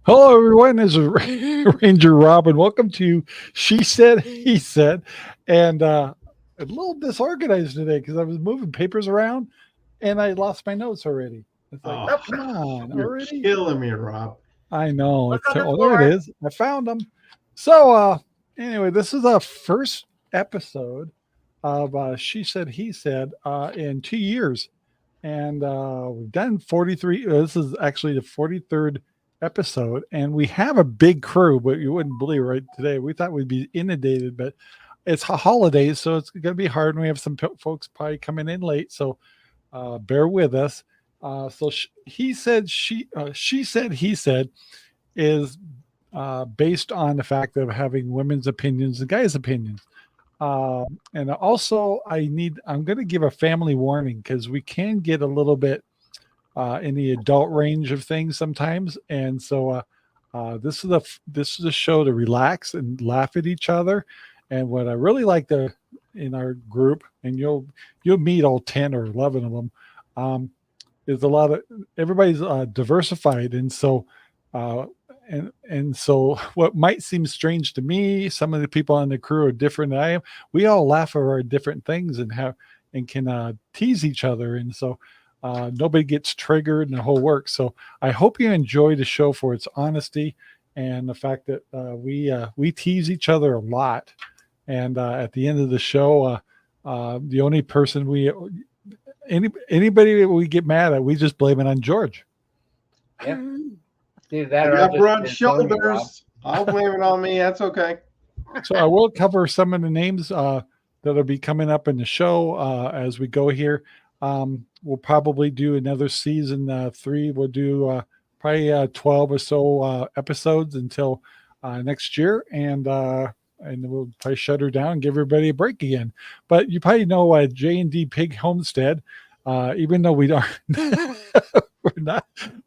Hello, everyone. This is Ranger Rob, and welcome to She Said, He Said. And a little disorganized today because I was moving papers around and I lost my notes already. It's like, Oh, come on, you're already? killing me, Rob. I know. Look It's on the oh, there it floor. is. I found them. So, anyway, this is our first episode of She Said, He Said in 2 years. And we've done 43. This is actually the 43rd episode, and we have a big crew, but you wouldn't believe right today. We thought we'd be inundated, but it's holidays, so it's going to be hard. And we have some folks probably coming in late, so bear with us. He said, she said, he said is based on the fact of having women's opinions and guys' opinions. And also, I'm going to give a family warning because we can get a little bit in the adult range of things sometimes. And so, this is a show to relax and laugh at each other. And what I really like in our group, and you'll meet all 10 or 11 of them, is a lot of everybody's diversified, and so. And so what might seem strange to me, some of the people on the crew are different than I am. We all laugh at our different things and can tease each other. And so nobody gets triggered and the whole works. So I hope you enjoy the show for its honesty and the fact that we tease each other a lot. And at the end of the show, the only person anybody that we get mad at, we just blame it on George. Yep. Dude, I got broad shoulders. I'll blame it on me. That's okay. So I will cover some of the names that'll be coming up in the show as we go here. We'll probably do another season 3. We'll do probably 12 or so episodes until next year, and we'll probably shut her down and give everybody a break again. But you probably know J&D Pig Homestead, even though we aren't.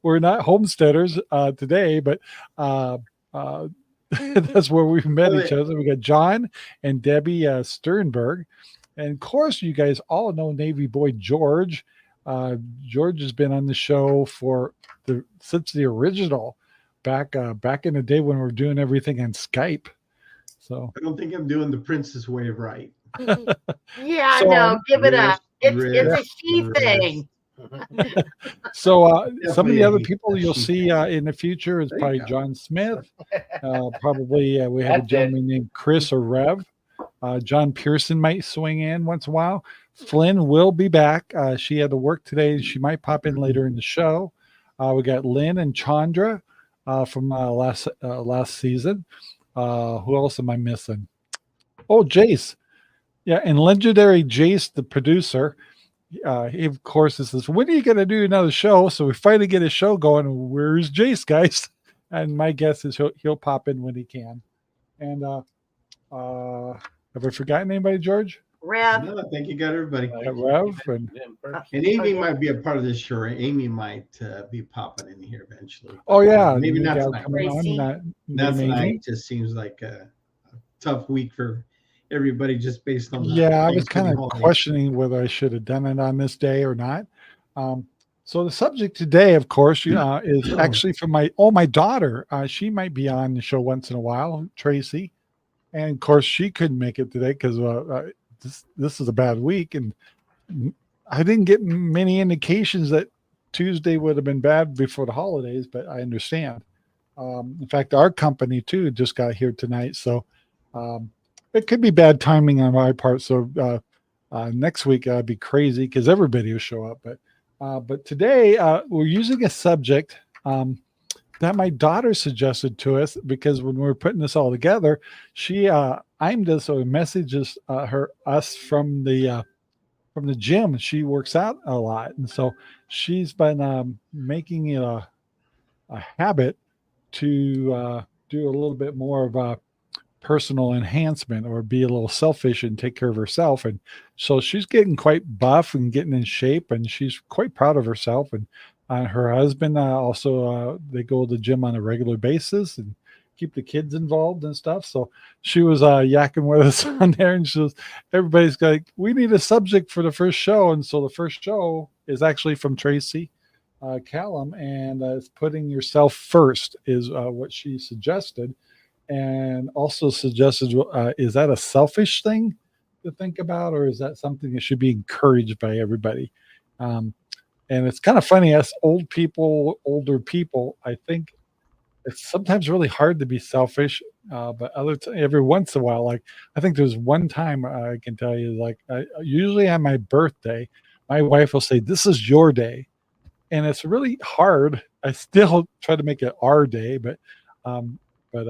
we're not homesteaders today, but that's where we met each other. We got John and Debbie Sternburg, and of course, you guys all know Navy boy George. George has been on the show since the original, back in the day when we were doing everything on Skype. So I don't think I'm doing the princess wave right. Yeah, no, give it up. It's a she thing. So some of the other people you'll see in the future is probably John Smith. Probably we have a gentleman named Chris or Rev. John Pearson might swing in once in a while. Flynn will be back. She had to work today. She might pop in later in the show. We got Lynn and Chandra from last season. Who else am I missing? Oh, Jayce. Yeah, and legendary Jayce, the producer. He, of course, says, when are you going to do another show? So we finally get a show going. Where's Jayce, guys? And my guess is he'll pop in when he can. And have I forgotten anybody, George? Rev. No, I think you got everybody. Rev and Amy might be a part of this show. Amy might be popping in here eventually. Oh yeah, maybe not tonight. Not tonight. It just seems like a tough week for everybody just based on I was kind of questioning whether I should have done it on this day or not. So the subject today, of course, is actually from my daughter. She might be on the show once in a while, Tracy, and of course she couldn't make it today because this is a bad week, and I didn't get many indications that Tuesday would have been bad before the holidays, but I understand. In fact, our company too just got here tonight, so it could be bad timing on my part. So next week I'd be crazy because everybody will show up. But today we're using a subject that my daughter suggested to us because when we were putting this all together, she aimed us or messages us from the gym. She works out a lot, and so she's been making it a habit to do a little bit more of a personal enhancement or be a little selfish and take care of herself. And so she's getting quite buff and getting in shape, and she's quite proud of herself. And her husband also, they go to the gym on a regular basis and keep the kids involved and stuff. So she was yakking with us on there, and everybody's like, we need a subject for the first show. And so the first show is actually from Tracy. Kallam, and it's putting yourself first is what she suggested, and also suggested, is that a selfish thing to think about, or is that something that should be encouraged by everybody? And it's kind of funny, as older people, I think it's sometimes really hard to be selfish, but every once in a while, like I think there's one time I can tell you, like usually on my birthday, my wife will say, "This is your day," and it's really hard. I still try to make it our day, but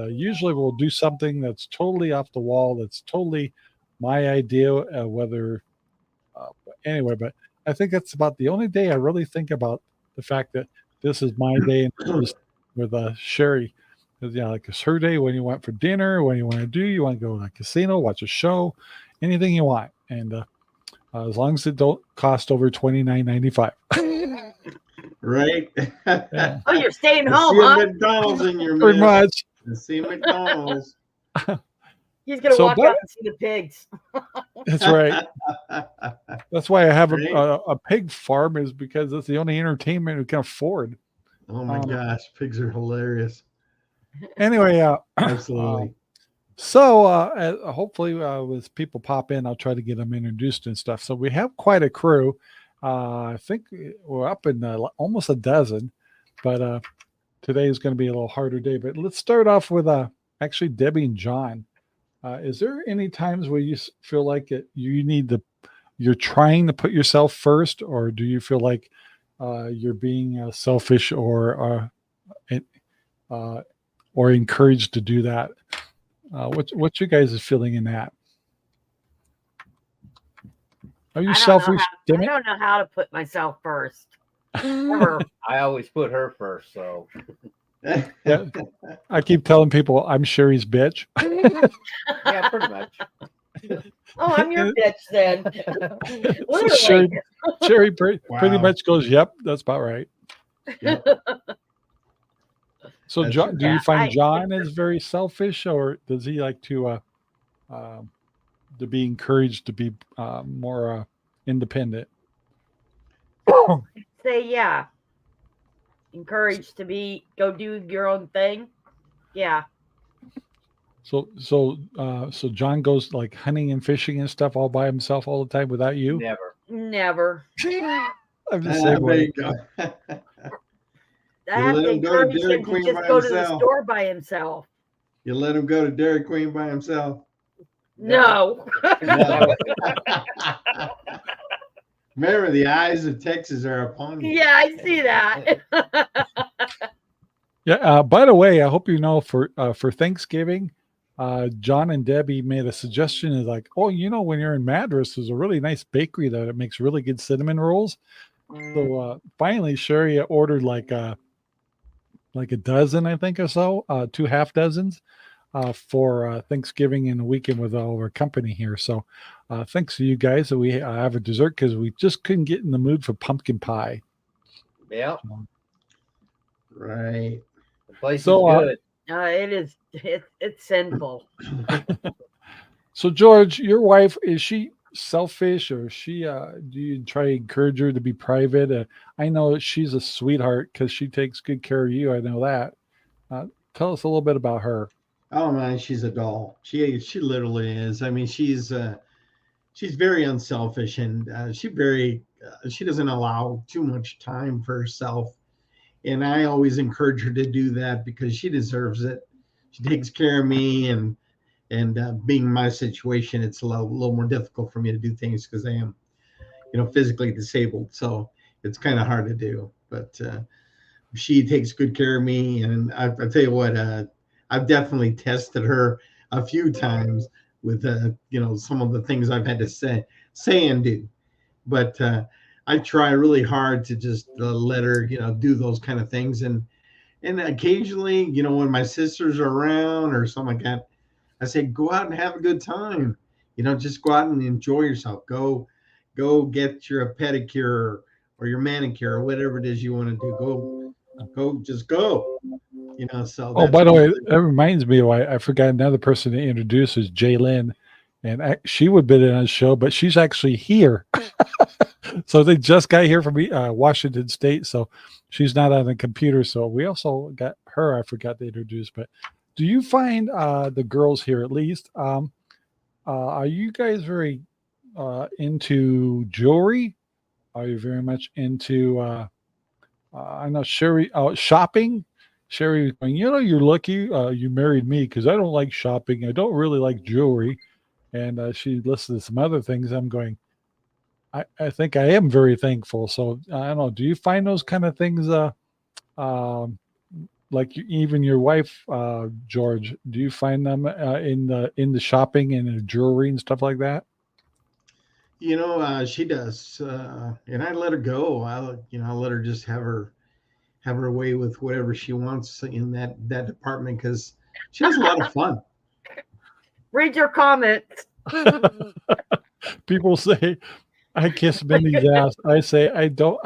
usually we'll do something that's totally off the wall, that's totally my idea, whether anyway. But I think that's about the only day I really think about the fact that this is my day, and just with Sherry. Like it's her day when you went for dinner, when you want to go to a casino, watch a show, anything you want. And as long as it don't cost over $29.95. Right? Yeah. Oh, you're staying I home, see a huh? McDonald's in your Pretty mouth. much. I see McDonald's. He's gonna So, walk but- out and see the pigs. That's right. That's why I have Right. a pig farm, is because it's the only entertainment we can afford. Oh my gosh, pigs are hilarious. Anyway, Absolutely. so hopefully as people pop in, I'll try to get them introduced and stuff. So we have quite a crew. I think we're up in almost a dozen, but today is going to be a little harder day. But let's start off with actually Debbie and John. Is there any times where you feel like you're trying to put yourself first, or do you feel like you're being selfish or encouraged to do that? What's you guys' feeling in that? Are you selfish? I don't know how to put myself first. Ever. I always put her first, so Yeah, I keep telling people I'm Sherry's bitch. yeah, pretty much. Oh, I'm your bitch then. Sherry, Literally. Sherry pretty Wow. much goes, "Yep, that's about right." Yep. So, That's John, true. do you Yeah, find John is very selfish, or does he like to be encouraged to be more independent? Say yeah. Encouraged to go do your own thing. Yeah. So John goes like hunting and fishing and stuff all by himself all the time without you. Never. Never. I'm just There saying. you go. I You have let to him go to encourage Dairy him to Queen just by go to the himself. store by himself. You let him go to Dairy Queen by himself. No. No. Remember, the eyes of Texas are upon you. Yeah, I see that. Yeah. By the way, I hope you know for Thanksgiving, John and Debbie made a suggestion. Is like, oh, when you're in Madras, there's a really nice bakery that makes really good cinnamon rolls. So finally, Sherry ordered like a dozen, I think, or so, 2 half dozens for Thanksgiving and the weekend with all of our company here. So thanks to you guys that we have a dessert, because we just couldn't get in the mood for pumpkin pie. Yeah, Right. the place So, is good. It is. It's sinful. So George, your wife, is she selfish, or do you try to encourage her to be private? I know she's a sweetheart because she takes good care of you. I know that. Tell us a little bit about her. Oh man, she's a doll. She literally is. I mean, she's very unselfish, and she doesn't allow too much time for herself. And I always encourage her to do that because she deserves it. She takes care of me, and being in my situation, it's a little more difficult for me to do things because I am, physically disabled. So it's kind of hard to do. But she takes good care of me, and I tell you what, I've definitely tested her a few times with some of the things I've had to say and do. But I try really hard to just let her, do those kind of things. And occasionally, when my sisters are around or something like that, I say, go out and have a good time. Just go out and enjoy yourself. Go get your pedicure or your manicure or whatever it is you want to do. Just go. So. Oh, by the way, that reminds me, I forgot another person to introduce is Lynn, and she would have been on the show, but she's actually here. So they just got here from Washington State, so she's not on the computer. So we also got her. I forgot to introduce. But do you find the girls here, at least, are you guys very into jewelry? Are you very much into? I know Sherry shopping. Sherry going, you're lucky you married me because I don't like shopping. I don't really like jewelry. And she listed some other things. I'm going, I think I am very thankful. So I don't know. Do you find those kind of things, like even your wife, George? Do you find them in the shopping and the jewelry and stuff like that? She does, and I let her go. I let her just have her way with whatever she wants in that department because she has a lot of fun. Read your comments. People say I kiss Mindy's ass. I say I don't.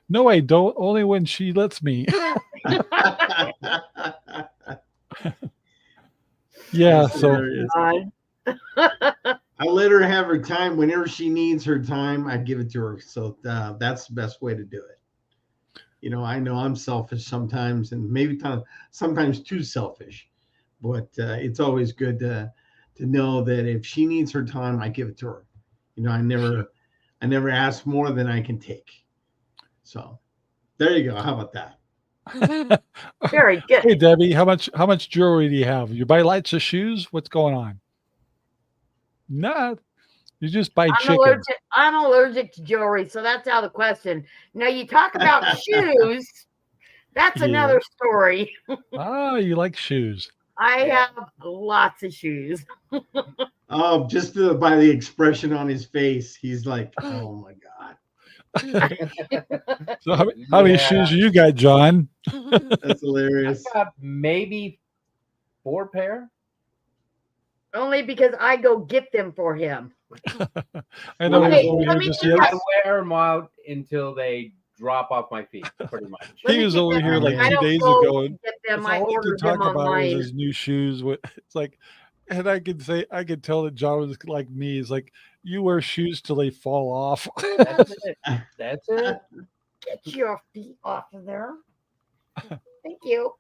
No, I don't. Only when she lets me. Yeah. That's So hilarious. God. I let her have her time. Whenever she needs her time, I give it to her. So that's the best way to do it. I know I'm selfish sometimes, and maybe sometimes too selfish, but it's always good to know that if she needs her time, I give it to her. I never ask more than I can take. So there you go. How about that? Very good. hey Debbie, how much jewelry do you have? You buy lots of shoes? What's going on? Nah, you just buy chicken. I'm allergic to jewelry, so that's out of the question. Now you talk about shoes. That's Yeah. another story. Ah, you like shoes. I have lots of shoes. Oh, just by the expression on his face, he's like, "Oh my God." So how many shoes do you got, John? That's hilarious. I got maybe 4 pair. Only because I go get them for him. I know Okay, he was over let here me just tell you- yes. I wear them out until they drop off my feet, pretty much. Let He me was get over them. here like I 2 don't days go ago, and get them. that's I all he order could talk them about was online. his new shoes. It's like, and I could tell that John was like me. He's like, you wear shoes till they fall off. That's it. That's it. Get your feet off of there. Thank you.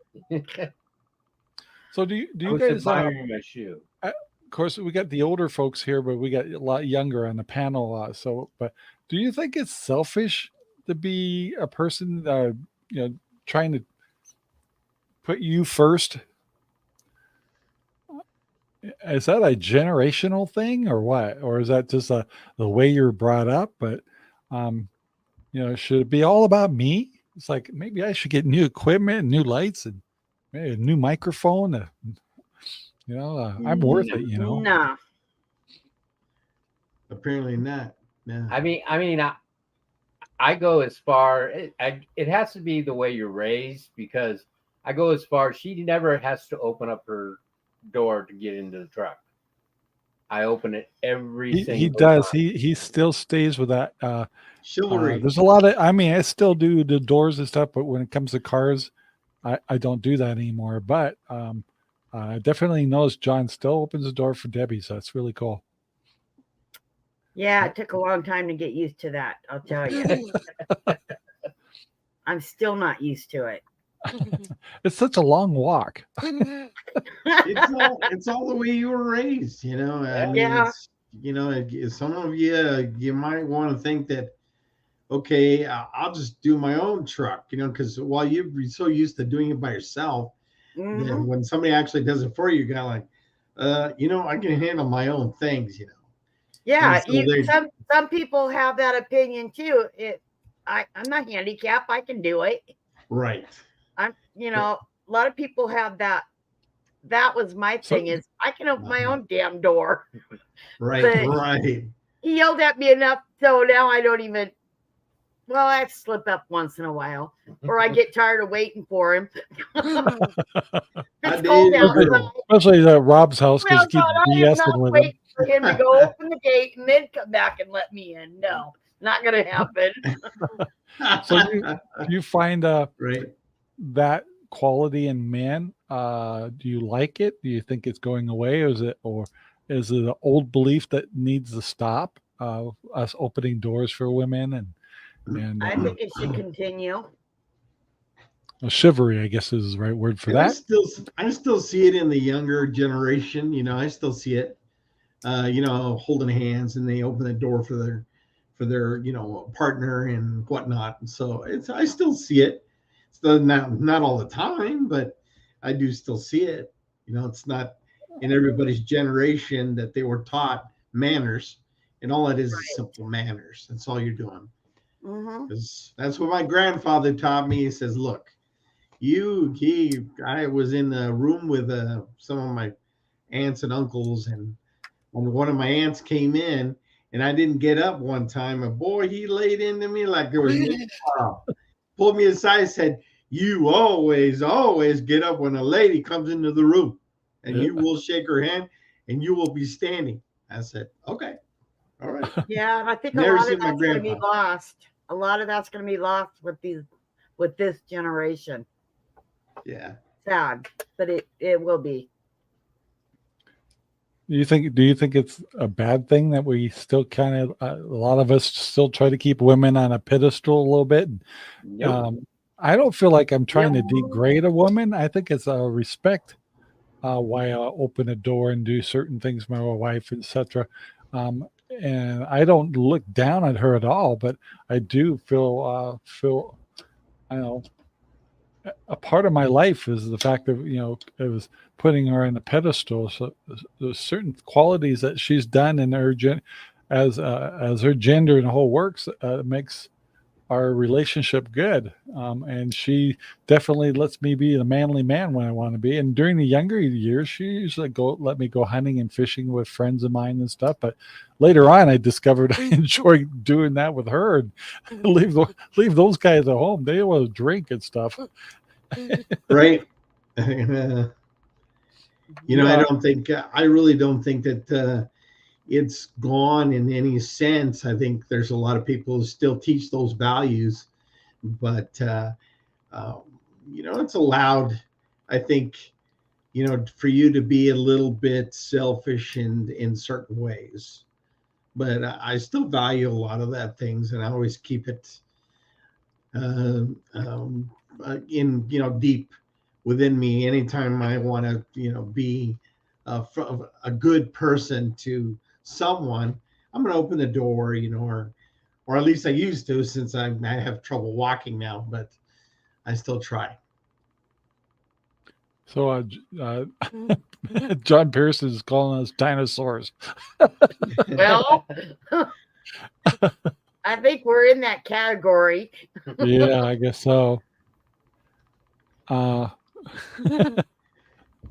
So do you I was guys? admiring my shoe. Of course, we got the older folks here, but we got a lot younger on the panel. But do you think it's selfish to be a person, trying to put you first? Is that a generational thing or what? Or is that just the way you're brought up? But, should it be all about me? It's like, maybe I should get new equipment, new lights, and maybe a new microphone. I'm worth it, Nah. Apparently not. No. I go as far. It has to be the way you're raised because I go as far. She never has to open up her door to get into the truck. I open it every single He does. time. He still stays with that. Chivalry. There's a lot of. I still do the doors and stuff, but when it comes to cars, I don't do that anymore. But I definitely knows John still opens the door for Debbie, so that's really cool. Yeah, it took a long time to get used to that. I'll tell you. I'm still not used to it. It's such a long walk. It's all the way you were raised, I mean, Yeah. some of you might want to think that, okay, I'll just do my own truck, because while you're so used to doing it by yourself, Mhm. then when somebody actually does it for you, you got like, I can handle my own things, Yeah, And so some people have that opinion too. I'm not handicapped. I can do it. Right. A lot of people have that. That was my thing is I can open my own damn door. Right. But- Right. He yelled at me enough, so now I don't even. Well, I slip up once in a while, or I get tired of waiting for him. It's cold outside. Especially at Rob's house because he keeps I am BSing not with him. waiting for him to go open the gate and then come back and let me in. No, not going to happen. So you find right. that quality in men? Do you like it? Do you think it's going away, or is it an old belief that needs to stop? us opening doors for women and I think it should continue. chivalry, I guess is the right word for And that. I still see it in the younger generation. I still see it. Holding hands, and they open the door for their partner and whatnot. And so I still see it. It's not all the time, but I do still see it. It's not in everybody's generation that they were taught manners, and all it is simple manners. That's all you're doing. Because that's what my grandfather taught me. He says, "Look, I was in a room with some of my aunts and uncles, and when one of my aunts came in, and I didn't get up one time, and boy, he laid into me like there was no tomorrow. Pulled me aside, said, 'You always get up when a lady comes into the room, and you will shake her hand, and you will be standing.'" I said, "Okay, all right." Yeah, I think Never a lot seen of my that's going to be grandpa. lost. A lot of that's going to be lost with this generation. Yeah. Sad, but it will be. Do you think it's a bad thing that we still kind of a lot of us still try to keep women on a pedestal a little bit? Nope. I don't feel like I'm trying to degrade a woman. I think it's a respect why I open a door and do certain things with my wife, etc. And I don't look down at her at all, but I do feel I don't know, a part of my life is the fact that it was putting her on a pedestal. So there's certain qualities that she's done in her as her gender and the whole works makes our relationship good. And she definitely lets me be the manly man when I want to be. And during the younger years, she usually let me go hunting and fishing with friends of mine and stuff. But later on, I discovered I enjoy doing that with her and leave those guys at home. They want to drink and stuff. Right. I really don't think that it's gone in any sense. I think there's a lot of people who still teach those values, but it's allowed, I think, for you to be a little bit selfish in certain ways. But I still value a lot of that things, and I always keep it in deep within me. Anytime I want to be a good person to someone, I'm going to open the door, or at least I used to, since I have trouble walking now, but I still try. So John Pierce is calling us dinosaurs. Well, I think we're in that category. Yeah, I guess so.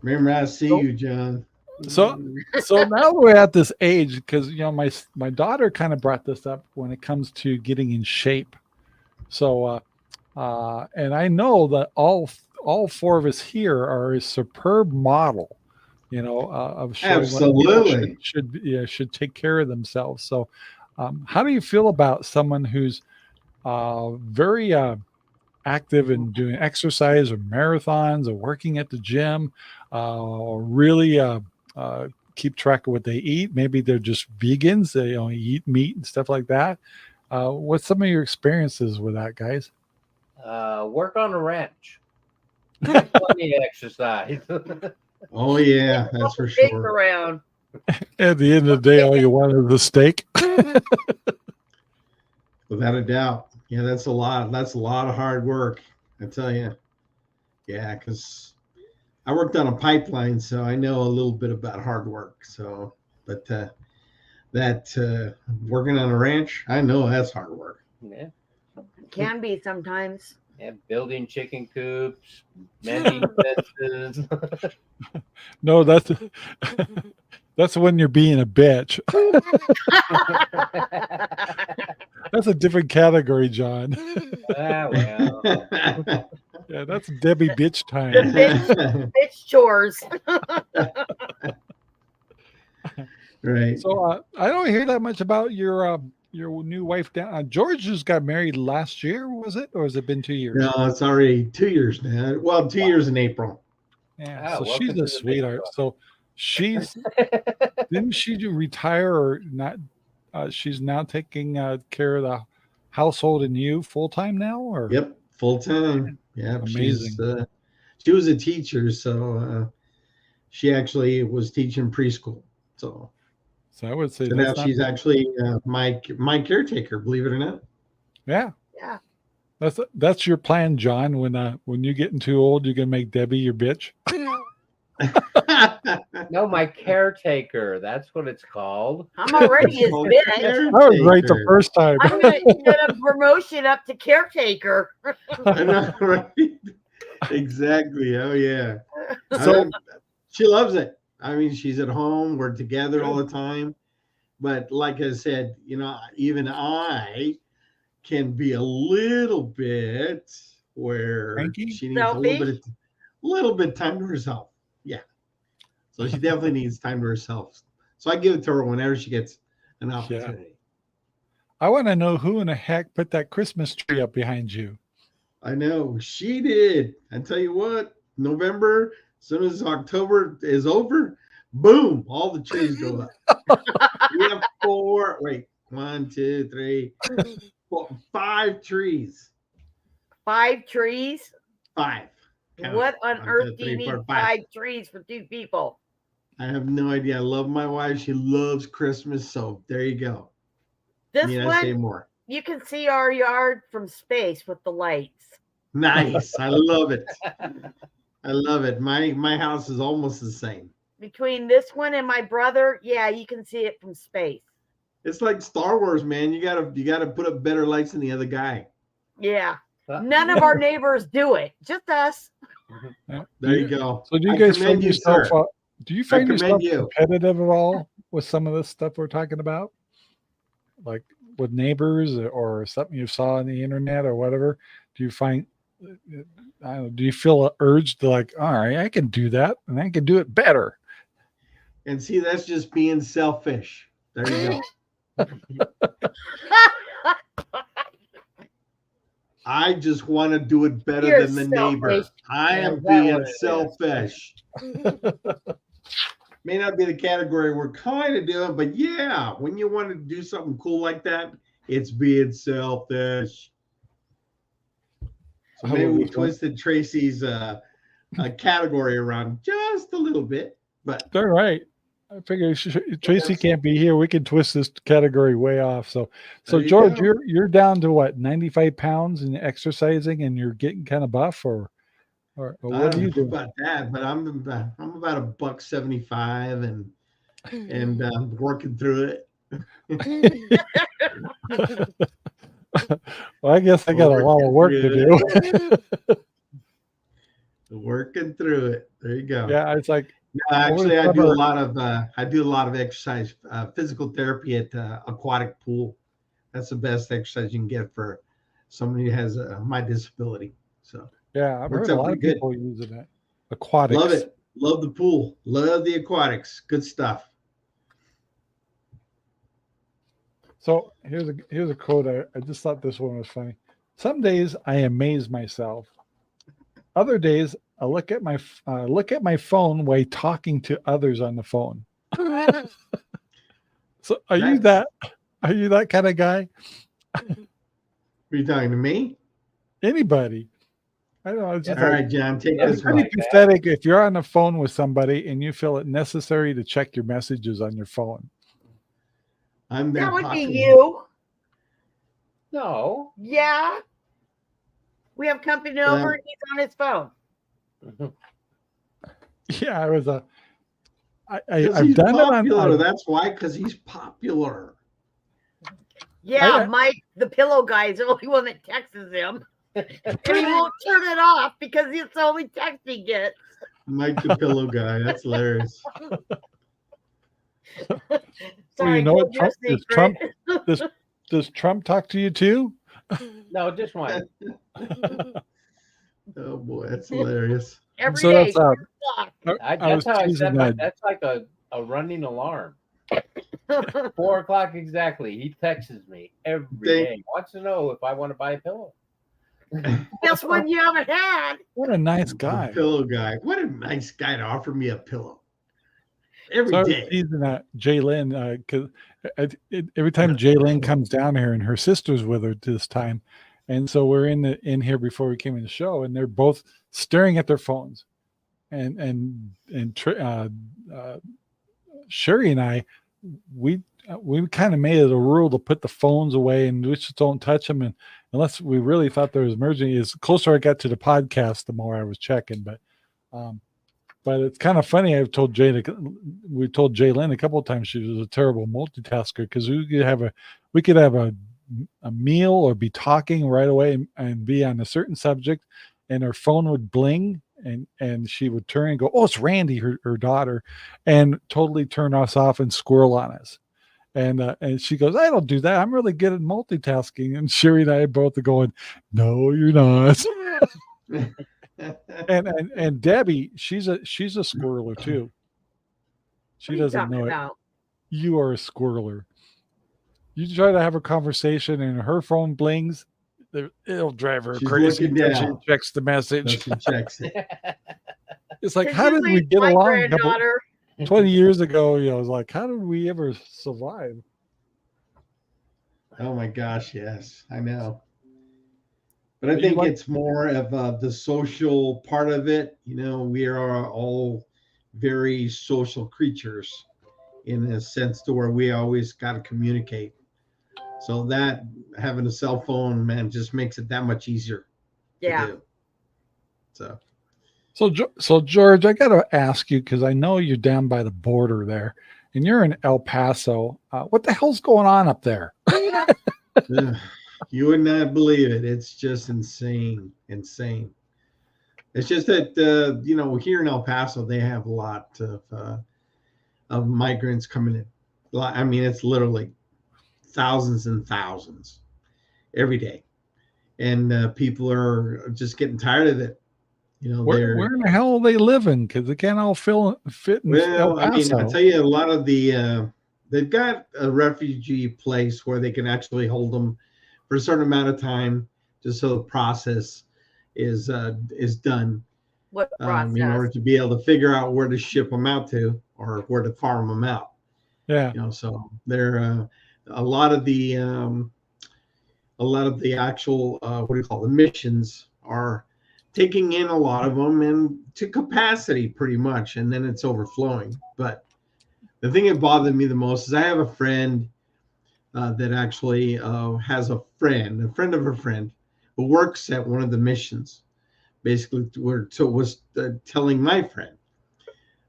Remember, I see you, John. So now we're at this age because my daughter kind of brought this up when it comes to getting in shape. So and I know that all four of us here are a superb model, of showing Absolutely should take care of themselves. So how do you feel about someone who's very active in doing exercise or marathons or working at the gym, or really keep track of what they eat? Maybe they're just vegans, they only eat meat and stuff like that. What's some of your experiences with that, guys? Work on a ranch. Plenty of exercise. Oh yeah, that's for sure. Around. At the end of the day, all you want is the steak. Without a doubt. Yeah, that's a lot of hard work, I tell you. Yeah, because I worked on a pipeline, so I know a little bit about hard work. So, but that working on a ranch, I know that's hard work. Yeah. Can be sometimes. Yeah, building chicken coops, mending fences. No, that's when you're being a bitch. That's a different category, John. Well. Yeah, that's Debbie bitch time. Bitch chores. Right. So I don't hear that much about your new wife. George just got married last year, was it, or has it been 2 years? No, it's already 2 years now. Well, 2 years in April. Yeah, Oh, so she's a sweetheart. So didn't she retire or not? she's now taking care of the household and you full time now, or Yep, full time. Yeah, Amazing. She was a teacher, so she actually was teaching preschool. So I would say now that's not she's bad. actually my caretaker. Believe it or not. Yeah. Yeah. That's your plan, John. When you're getting too old, you can make Debbie your bitch. No, my caretaker. That's what it's called. I'm already his Called bitch. That was right the caretaker. first time. I'm going to get a promotion up to caretaker. I know, right? Exactly. Oh yeah. So She loves it. I mean, she's at home. We're together all the time. But like I said, even I can be a little bit where Cranky? she needs a little bit time to herself. Yeah. So she definitely needs time to herself. So I give it to her whenever she gets an opportunity. I want to know who in the heck put that Christmas tree up behind you. I know she did. I tell you what, November, as soon as October is over, boom, all the trees go up. We have 1, 2, 3, 4, 5 trees. 5 trees? 5. Count What it. on 1, earth 2, do you 3, need 4, 5 trees for 2 people? I have no idea. I love my wife. She loves Christmas. So there you go. This I say one, more. you can see our yard from space with the lights. Nice. I love it. I love it. My house is almost the same. Between this one and my brother, yeah, you can see it from space. It's like Star Wars, man. You gotta put up better lights than the other guy. Yeah. None of our neighbors do it. Just us. There you go. So do you I guys commend find you, yourself? sir. Do you find commend yourself you. competitive at all with some of this stuff we're talking about, like with neighbors or something you saw on the internet or whatever? Do you find? I don't know, do you feel an urge to like, all right, I can do that and I can do it better? And see, that's just being selfish. There you go. I just want to do it better You're than the neighbor. selfish. I am Is that what being it is? selfish. May not be the category we're kind of doing, but yeah, when you want to do something cool like that, it's being selfish. So maybe we twisted Tracy's category around just a little bit, but All right. I figure Tracy can't be here. We can twist this category way off. So There you George, go. you're down to what, 95 pounds and exercising, and you're getting kind of buff, or I what don't are you know doing? about that, but I'm about $175 and working through it. Well, I guess I got a lot of work to do. Working through it. There you go. Yeah, it's like No, actually, I over do the a lot of exercise, physical therapy at aquatic pool. That's the best exercise you can get for somebody who has my disability. So yeah, I've works heard a out lot of pretty good. people using it. Aquatics. Love it. Love the pool. Love the aquatics. Good stuff. So here's a quote. I just thought this one was funny. Some days I amaze myself. Other days I look at my phone while talking to others on the phone. So are you that kind of guy? Are you talking to me? Anybody? I don't know. It's just All right, John, take it's this pretty one. pathetic if you're on the phone with somebody and you feel it necessary to check your messages on your phone. I'm That that would popular. be you. No. Yeah. We have company over and he's on his phone. Yeah, I've He's done popular. it on. That's why, because he's popular. Yeah, Mike, the pillow guy, is the only one that texts him. And he won't turn it off because it's the only text he gets. Mike the pillow guy. That's hilarious. Well, you know what? Does Trump talk to you too? No, just one. Oh boy, that's hilarious. Every So day. that's That's how I teasing set that. that's like a running alarm. 4 o'clock exactly. He texts me every day. Wants to know if I want to buy a pillow. Guess what you haven't had? What a nice The guy. pillow guy. What a nice guy to offer me a pillow. every So I was day. teasing that Lynn because every time Lynn comes down here and her sister's with her this time, and so we're in here before we came in the show, and they're both staring at their phones, and Sherry and I, we kind of made it a rule to put the phones away and we just don't touch them, and unless we really thought there was emergency. As closer I got to the podcast, the more I was checking, but it's kind of funny. We told Lynn a couple of times she was a terrible multitasker because we could have a meal or be talking right away and be on a certain subject, and her phone would bling and she would turn and go, "Oh, it's Randy," her daughter, and totally turn us off and squirrel on us. And she goes, "I don't do that. I'm really good at multitasking." And Sherry and I both are going, "No, you're not." And Debbie, she's a squirreler too. She What are you doesn't talking know it. about? You are a squirreler. You try to have a conversation and her phone blings, it'll drive her She's crazy looking until she down. checks the message. She checks it. It's like, It's how did we usually get my along? granddaughter. 20 years ago, I was like, how did we ever survive? Oh my gosh, yes, I know. But I But think it's more of the social part of it. We are all very social creatures in a sense to where we always got to communicate. So that having a cell phone, man, just makes it that much easier Yeah. to do. So George, I got to ask you, because I know you're down by the border there, and you're in El Paso. What the hell's going on up there? You would not believe it. It's just insane. It's just that here in El Paso they have a lot of migrants coming in. I mean, it's literally thousands and thousands every day, and people are just getting tired of it. Where in the hell are they living? Because they can't all fit in El Well, I mean, Paso. I tell you, a lot of they've got a refugee place where they can actually hold them for a certain amount of time, just so the process is done. What process? In order to be able to figure out where to ship them out to or where to farm them out. Yeah. So they're a lot of the actual what do you call it, the missions are taking in a lot of them and to capacity pretty much, and then it's overflowing. But the thing that bothered me the most is I have a friend that actually has a friend of a friend who works at one of the missions. Basically, was telling my friend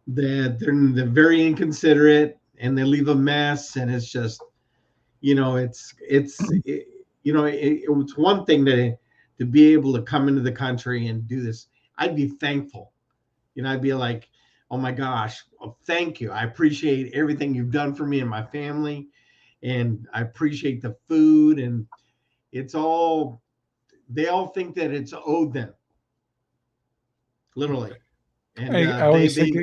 that they're very inconsiderate and they leave a mess, and it's just, it's one thing to be able to come into the country and do this. I'd be thankful. I'd be like, oh my gosh, well, thank you. I appreciate everything you've done for me and my family, and I appreciate the food, and they all think that it's owed them. Literally. And I always think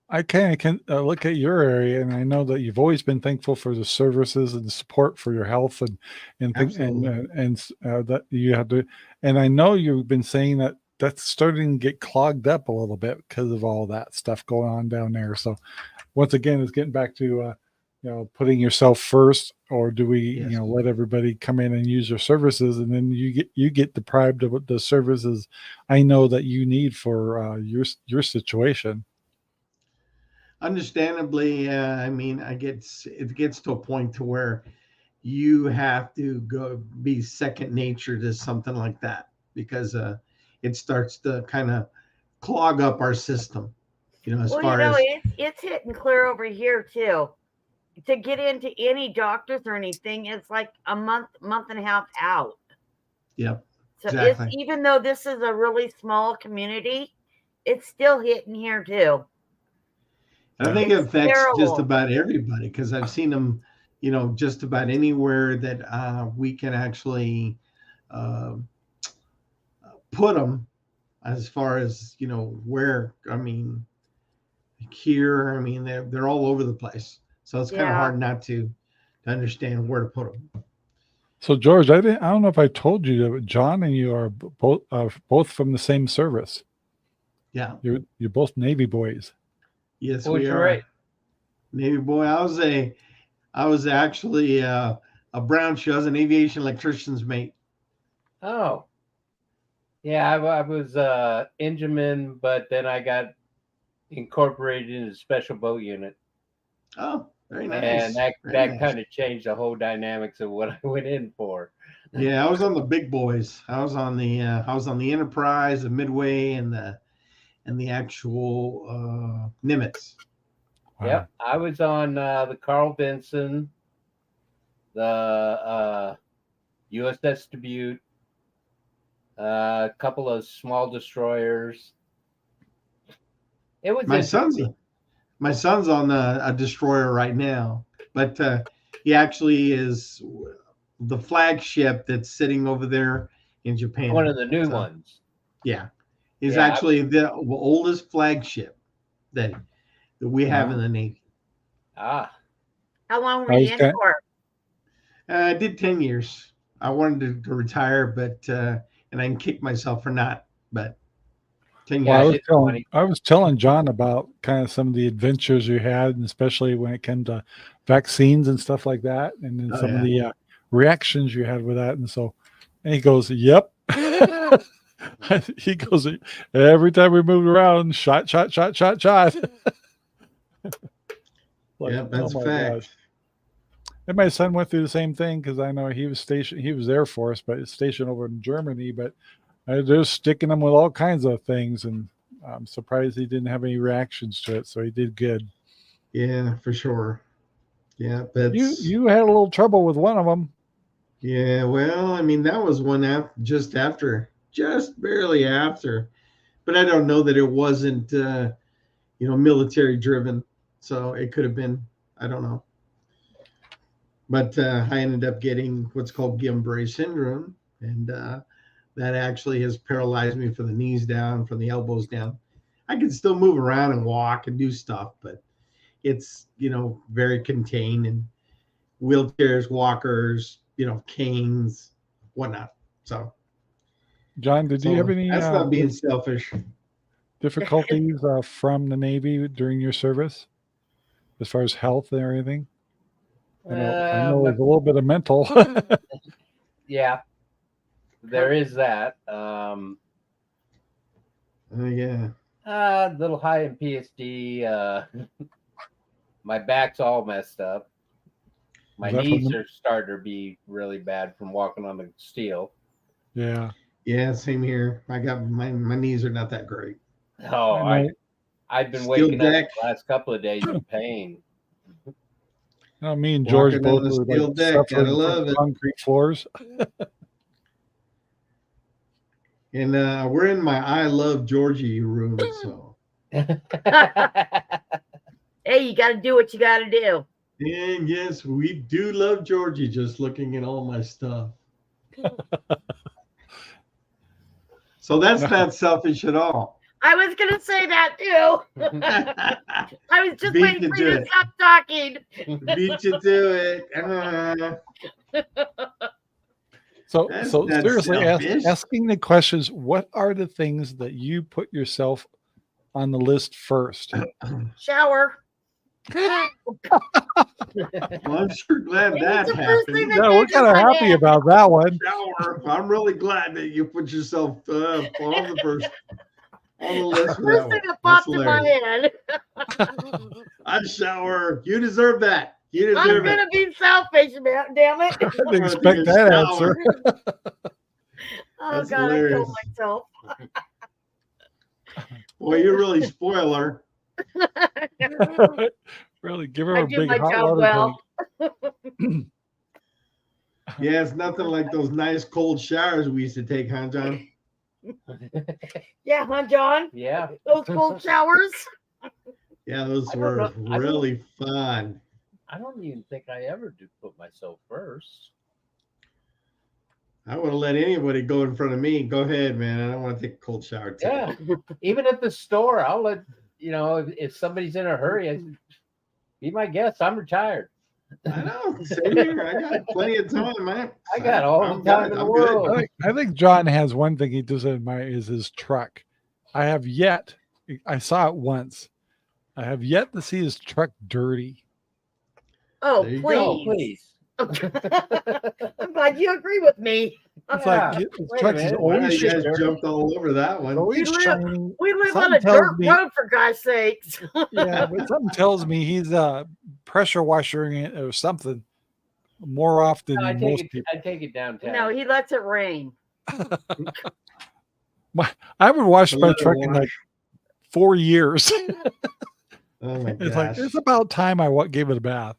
I kind of can look at your area, and I know that you've always been thankful for the services and the support for your health and that you have to. And I know you've been saying that that's starting to get clogged up a little bit because of all that stuff going on down there. So once again, it's getting back to putting yourself first, or do we let everybody come in and use your services, and then you get deprived of the services I know that you need for your situation. Understandably, I mean, it gets to a point to where you have to go be second nature to something like that, because it starts to kind of clog up our system. It's hitting clear over here too. To get into any doctors or anything, it's like a month and a half out. Yep. So exactly. Even though this is a really small community, it's still hitting here too. I think it affects just about everybody, because I've seen them, just about anywhere that we can actually put them, as far as where. I mean, here, I mean, they're all over the place, so it's kind of hard not to understand where to put them. So George, I don't know if I told you that John and you are both from the same service. Yeah, you're both Navy boys. Yes, we are. Right. Navy boy. I was actually a brown shoe. I was an aviation electrician's mate. Oh, yeah. I was engineman, but then I got incorporated into the special boat unit, Oh, very nice. and that Very nice. kind of changed the whole dynamics of what I went in for. Yeah, I was on the big boys. I was on the Enterprise, the Midway, and the actual Nimitz. Wow. Yep, I was on the Carl Vinson, the USS Dubuque, a couple of small destroyers. It was My son's on a destroyer right now, but he actually is the flagship that's sitting over there in Japan. one of the new ones. Yeah, he's Yeah, actually the oldest flagship that we have in the Navy. Ah, How long were you in Okay. for? I did 10 years. I wanted to retire, but and I can kick myself for not. But 10 Well, years. did 20. I was telling John about kind of some of the adventures you had, and especially when it came to vaccines and stuff like that, and then Oh, some of yeah. the reactions you had with that. And he goes, "Yep." He goes, "Every time we moved around, shot." Like, Yeah, that's oh a my fact. gosh. And my son went through the same thing because I know he was stationed. He was Air Force, but he's stationed over in Germany. But they're sticking him with all kinds of things, and I'm surprised he didn't have any reactions to it. So he did good. Yeah, for sure. Yeah, but You had a little trouble with one of them. yeah, well, I mean, that was one just barely after, but I don't know that it wasn't, military driven. So it could have been, I don't know. But I ended up getting what's called Guillain-Barré syndrome, and that actually has paralyzed me from the knees down, from the elbows down. I can still move around and walk and do stuff, but it's, very contained, and wheelchairs, walkers, canes, whatnot. So, John, did you have any that's not being selfish. difficulties from the Navy during your service, as far as health and everything? I know it's a little bit of mental. yeah, there is that. Yeah. A little high in PSD. My back's all messed up. My Is that from knees the- are starting to be really bad from walking on the steel. Yeah. Yeah, same here. I got my knees are not that great. Oh, I know. I've been Steel waking up deck. the last couple of days in pain. Me and George Walking both on the were steel like deck, suffering gotta love from it. concrete floors. And we're in my I Love Georgie room, so. Hey, you got to do what you got to do. And yes, we do love Georgie, just looking at all my stuff. So that's not selfish at all. I was going to say that too. I was just Beat waiting you for to you to it. stop talking. Beat you to it. So That's so not seriously, selfish. asking the questions, what are the things that you put yourself on the list first? Shower. Well, I'm sure glad It's that the first thing happened. that Yeah, we're kind of came to my happy head. about that one. Shower. I'm really glad that you put yourself on the first on the list for First that thing one. that popped That's in my hilarious. head. I shower. You deserve that. You I'm deserve going it. to be selfish, man. Damn it. I didn't Take expect a that shower. answer. Oh, That's God, I hilarious. killed myself. Boy, you're really spoiler. Really, give her I a do big my hot job water well. tank. Yeah, it's nothing like those nice cold showers we used to take, huh, John? Yeah, huh, John? Yeah. Those cold showers. Yeah, those I don't were know. I don't- really fun. I don't even think I ever do put myself first. I would have let anybody go in front of me. Go ahead, man. I don't want to take a cold shower today. Yeah. Even at the store, I'll let, if somebody's in a hurry, I be my guest. I'm retired. I know. Same here. I got plenty of time, man. I got all I'm the time good. in the I'm good. world. I think John has one thing he doesn't admire is his truck. I saw it once. I have yet to see his truck dirty. Oh, There you Oh, go. please. please. I'm glad you agree with me. It's Yeah. like his Wait a truck is minute. Wow, always you guys Sure. jumped all over that it's one. always We live- shining. We live Something on a tells dirt me- road, for God's sakes. Yeah, but something tells me he's pressure washing it or something more often I than take most it. people. I take it downtown. No, he lets it rain. I haven't washed my Let it truck in like wash. 4 years. Oh my It's like gosh. it's about time I gave it a bath.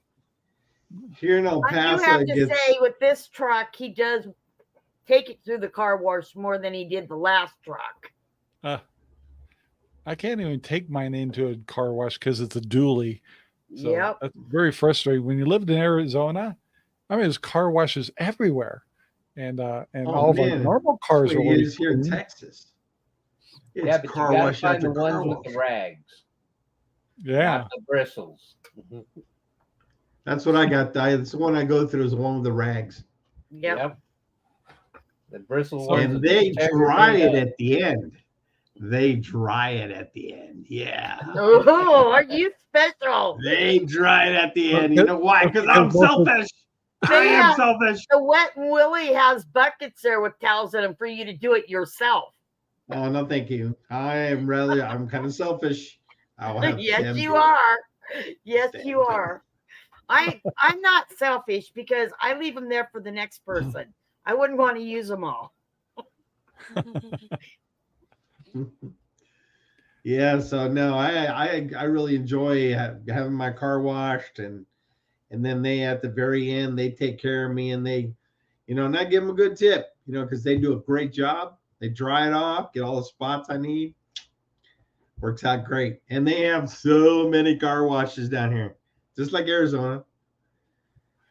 Here in El I do Paso, have it to gets say, with this truck, he does take it through the car wash more than he did the last truck. I can't even take mine into a car wash because it's a dually. So Yep. that's very frustrating. When you lived in Arizona, I mean, there's car washes everywhere, and Oh, all of our man. normal cars That's are what it always is here in clean. Texas. It's yeah, but car you gotta wash find after the ones car with the wash. rags, Yeah, not the bristles. That's what I got. That's the one I go through is the one with the rags. Yep. The bristle So- ones. And that they tear your dry thing it up. at the end. They dry it at the end. Yeah. Oh, are you special? They dry it at the end. You know why? Because Because I'm both of- selfish. I They am have- selfish. The Wet and Willie has buckets there with towels in them for you to do it yourself. Oh, no, thank you. I'm kind of selfish. I'll have Yes, them you do it. are. Yes, Them you do it. are. I'm not selfish because I leave them there for the next person. I wouldn't want to use them all. Yeah, so no, I really enjoy having my car washed, and then they at the very end they take care of me, and they, and I give them a good tip, because they do a great job. They dry it off, get all the spots I need. Works out great, and they have so many car washes down here, just like Arizona.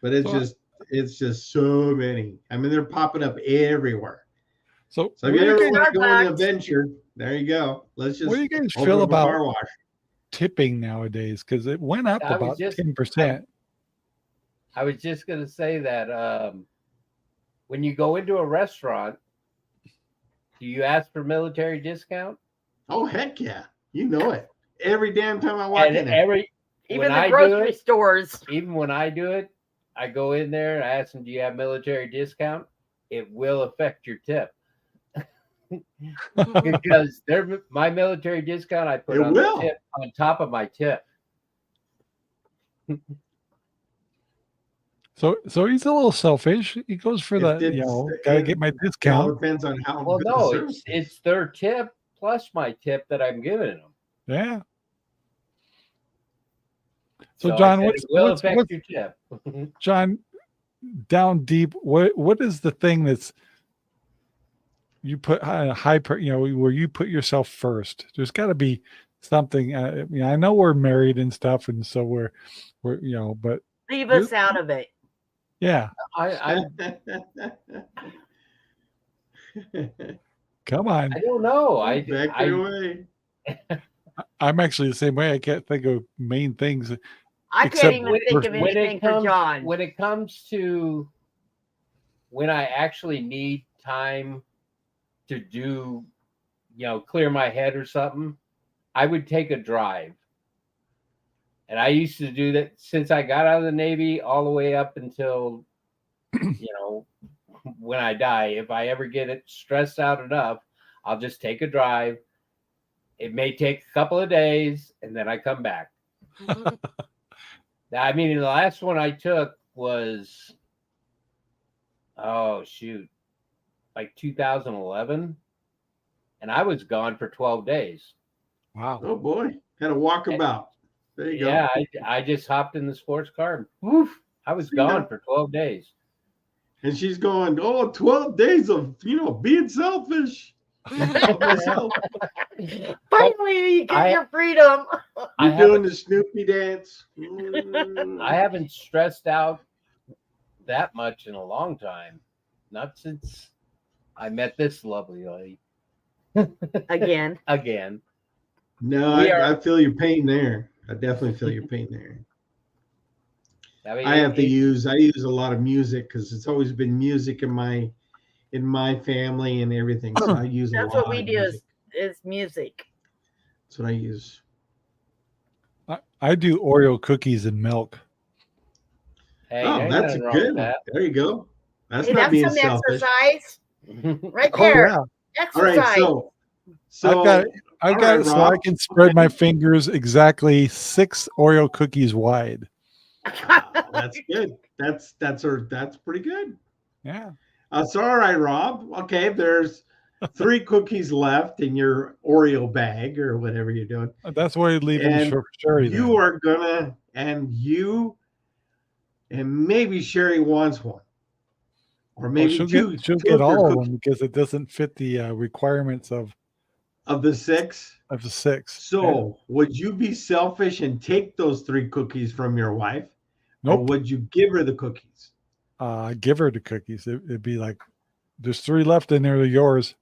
But it's just so many. I mean, they're popping up everywhere. So, So if what you do ever you want guys, to go on an Starbucks. adventure, there you go. Let's just what do you guys open feel up a car about wash. tipping nowadays? Because it went up I was about just- 10%. I was just gonna say that when you go into a restaurant, do you ask for military discount? Oh heck yeah, you know it. Every damn time I walk And in there. Even when the I do grocery it, stores. even when I do it, I go in there and I ask them, "Do you have military discount?" It will affect your tip because my military discount I put It on will. the tip on top of my tip. So he's a little selfish. He goes for It- the, it's- gotta it- get my It all discount. depends on how Well, good no, the service is. it's their tip plus my tip that I'm giving them. Yeah. So, I John, said what's- it will what's- affect what's- your tip. John, down deep, what is the thing that's you put high, where you put yourself first? There's got to be something. I know we're married and stuff, and so we're but Leave us out of it. yeah, I come on. I don't know. Back your way. I'm actually the same way. I can't think of main things. I Except can't even think of anything for John. when it comes to when I actually need time to do, clear my head or something, I would take a drive. And I used to do that since I got out of the Navy all the way up until, when I die. If I ever get it stressed out enough, I'll just take a drive. It may take a couple of days and then I come back. I mean, the last one I took was, like 2011. And I was gone for 12 days. Wow. Oh boy, had a walkabout. There you go. Yeah, I just hopped in the sports car and woof, I was gone for 12 days. And she's going, 12 days of, being selfish. Myself. Finally, you get I- your freedom. I You're doing haven't, the Snoopy dance. I haven't stressed out that much in a long time. Not since I met this lovely lady Again. again. No, We are- I feel your pain there. I definitely feel your pain there. I mean, I use a lot of music because it's always been music in my family and everything. So I use a That's lot what we of do music. is music. That's what I use. I do Oreo cookies and milk. Hey, Oh, ain't that's nothing wrong with good. that. There you go. That's Hey, not that's being some selfish. exercise right Oh there. yeah, All Exercise. right, so I've got all it right, so I Rob. can spread my Okay. fingers exactly 6 Oreo cookies wide. That's good. That's pretty good. Yeah, So all right, Rob. Okay, there's 3 cookies left in your Oreo bag or whatever you're doing, that's why I leave them and for Sherry. Then. you are gonna and maybe Sherry wants one, or Well, maybe she'll two get of your all of cookies them because it doesn't fit the requirements of the 6. of the 6. Yeah. So would you be selfish and take those 3 cookies from your wife, or Nope. would you give her the cookies? Give her the cookies. It'd be like there's 3 left in there. They're yours.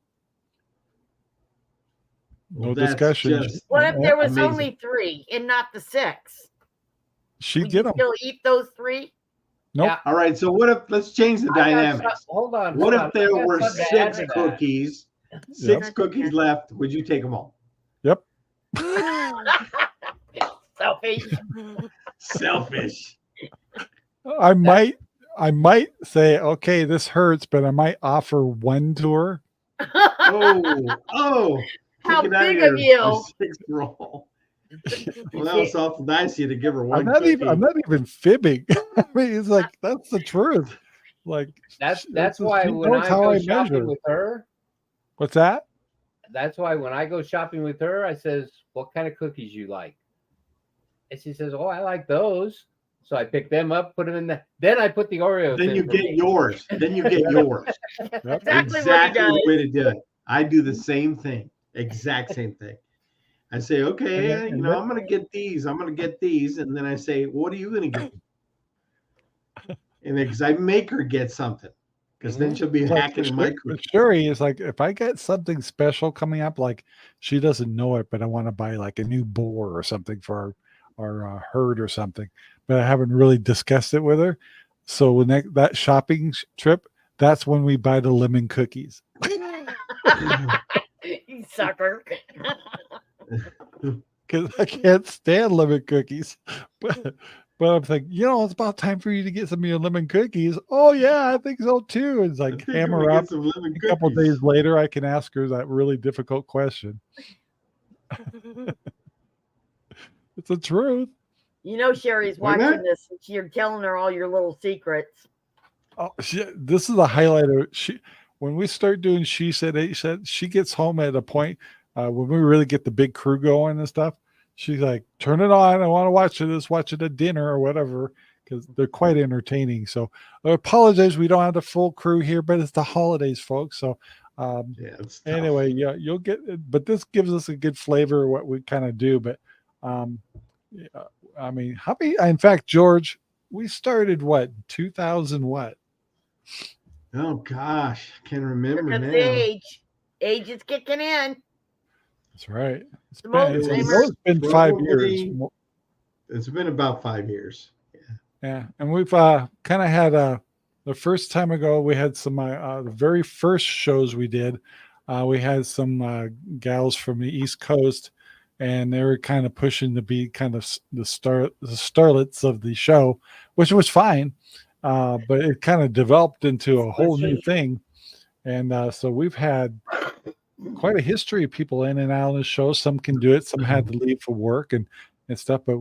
Well, No that's discussion. just What if there was amazing. only 3 and not the 6? She'd Would get you them. still eat those 3? Nope. Yeah. All right, so what if let's change the I got dynamics. hold on. What hold on. if there I got were something to add 6 to that. cookies, 6 cookies left? Would you take them all? Yep. Selfish. Selfish. I might say, okay, this hurts, but I might offer one to her. Oh, How take it out big your of you. 6th roll. Well, that was awful nice of you to give her I'm one not cookie. I'm not even fibbing. I mean, it's like that's the truth. Like That's why she when knows I how go I shopping measure. with her, What's that? that's why when I go shopping with her, I says, "What kind of cookies you like?" And she says, "Oh, I like those." So I pick them up, put them in the. Then I put the Oreos. Then in you for get me. yours. Then you get yours. Yep. Exactly what he Exactly the does. way to do it. I do the same thing. Exact same thing. I say, okay, And I'm going to get these. I'm going to get these. And then I say, what are you going to get? And because I make her get something, because then she'll be it's like hacking in my cookies. Sherry is like, if I get something special coming up, like she doesn't know it, but I want to buy like a new boar or something for our herd or something, but I haven't really discussed it with her. So when that shopping trip, that's when we buy the lemon cookies. You sucker. Because I can't stand lemon cookies. But I'm thinking, it's about time for you to get some of your lemon cookies. Oh yeah, I think so too. It's I like think I'm hammer gonna up. get some lemon A couple of cookies. days later, I can ask her that really difficult question. It's the truth. You know Sherry's Why not? watching this. You're telling her all your little secrets. Oh, this is the highlight of it. When we start doing She Said, He Said, she gets home at a point when we really get the big crew going and stuff. She's like, turn it on. I want to watch it. Let's watch it at dinner or whatever, because they're quite entertaining. So I apologize. We don't have the full crew here, but it's the holidays, folks. So Yeah, it's tough. anyway, yeah, you'll get it. But this gives us a good flavor of what we kind of do. But yeah, I mean, in fact, George, we started 2000 what? Oh gosh, I can't remember Look at now. the age. Age is kicking in. That's right. It's The been, most it's been 5 years. Probably- It's been about 5 years. Yeah, and we've kind of had the first time ago we had some the very first shows we did. We had some gals from the East Coast, and they were kind of pushing to be kind of the starlets of the show, which was fine, but it kind of developed into a whole new thing, and so we've had quite a history of people in and out of the show. Some can do it, some had to leave for work and stuff, but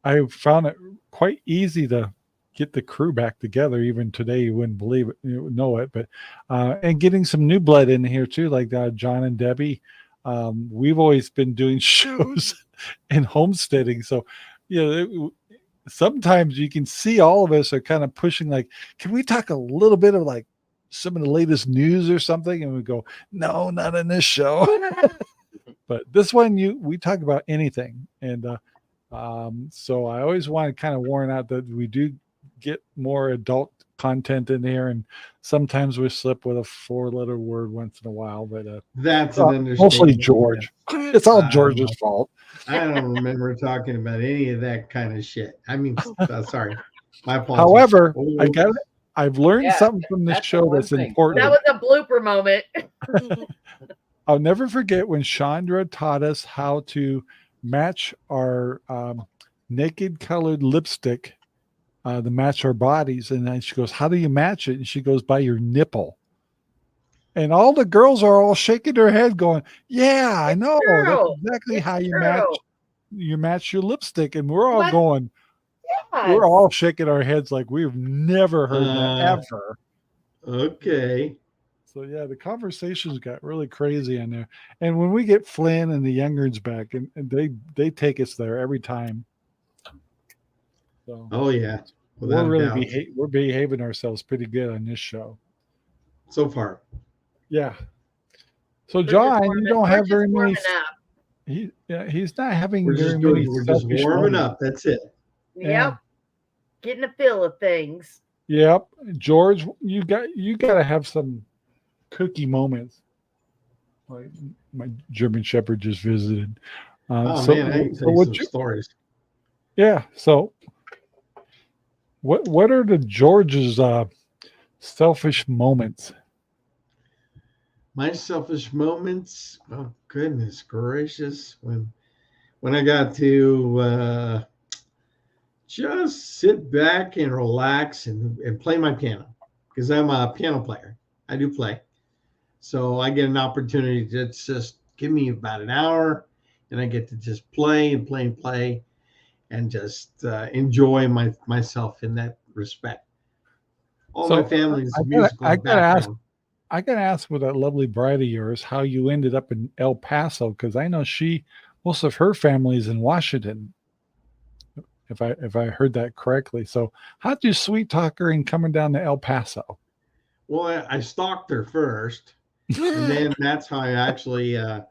I found it quite easy to get the crew back together. Even today, you wouldn't believe it, you would know it, but and getting some new blood in here too, like John and Debbie. We've always been doing shows in homesteading, so sometimes you can see all of us are kind of pushing, like, can we talk a little bit of like some of the latest news or something? And we go, no, not in this show. But this one, we talk about anything, and so I always want to kind of warn out that we do get more adult content in here, and sometimes we slip with a 4-letter word once in a while, but That's an understatement. mostly George. It's all George's fault. I don't remember talking about any of that kind of shit. I mean, sorry, my apologies. However, Oh, I've learned something from this that's the show one that's thing. important. That was a blooper moment. I'll never forget when Chandra taught us how to match our naked colored lipstick to match our bodies. And then she goes, how do you match it? And she goes, by your nipple. And all the girls are all shaking their head going, yeah, I know. true. That's exactly It's how you true. match your lipstick. And we're all What? going, Yes. we're all shaking our heads like we've never heard that ever. Okay. So yeah, the conversations got really crazy in there. And when we get Flynn and the youngerns back, and they take us there every time. So Oh yeah. we're really we're behaving ourselves pretty good on this show. So far. Yeah. So We're just John, warming- you don't we're have just very many. warming up. He's not having We're very just many. we're just selfish warming moments. up. That's it. Yep. Getting a feel of things. Yep, George, you got to have some cookie moments. Like my German Shepherd just visited. Man, I can tell you some stories. Yeah. So, what are the George's selfish moments? My selfish moments. Oh goodness gracious! When I got to just sit back and relax and play my piano, because I'm a piano player. I do play, so I get an opportunity to just give me about an hour, and I get to just play and play and play, and just enjoy myself in that respect. All my family's musical background. I got to ask with that lovely bride of yours how you ended up in El Paso, because I know most of her family's in Washington, if I heard that correctly. So how'd you sweet talk her in coming down to El Paso? Well, I stalked her first, and then that's how I actually I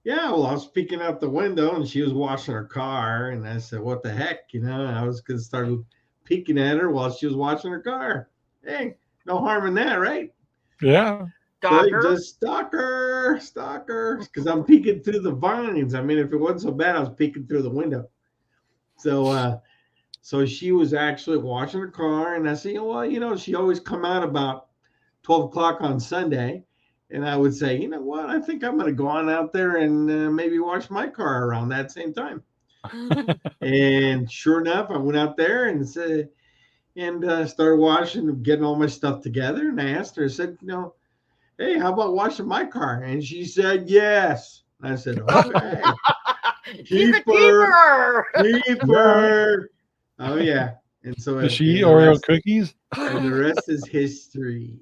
was peeking out the window and she was washing her car, and I said, what the heck, I was gonna start peeking at her while she was washing her car. Hey, no harm in that, right? Yeah. Stalker. So just stalker, because I'm peeking through the vines. I mean, if it wasn't so bad, I was peeking through the window. So she was actually washing her car, and I said, well, she always come out about 12 o'clock on Sunday, and I would say, you know what, I think I'm going to go on out there and maybe wash my car around that same time. And sure enough, I went out there and said, started washing and getting all my stuff together. And I asked her, I said, hey, how about washing my car? And she said, yes. And I said, okay. She's a keeper. Oh, yeah. And so does she eat Oreo cookies? And the rest is history.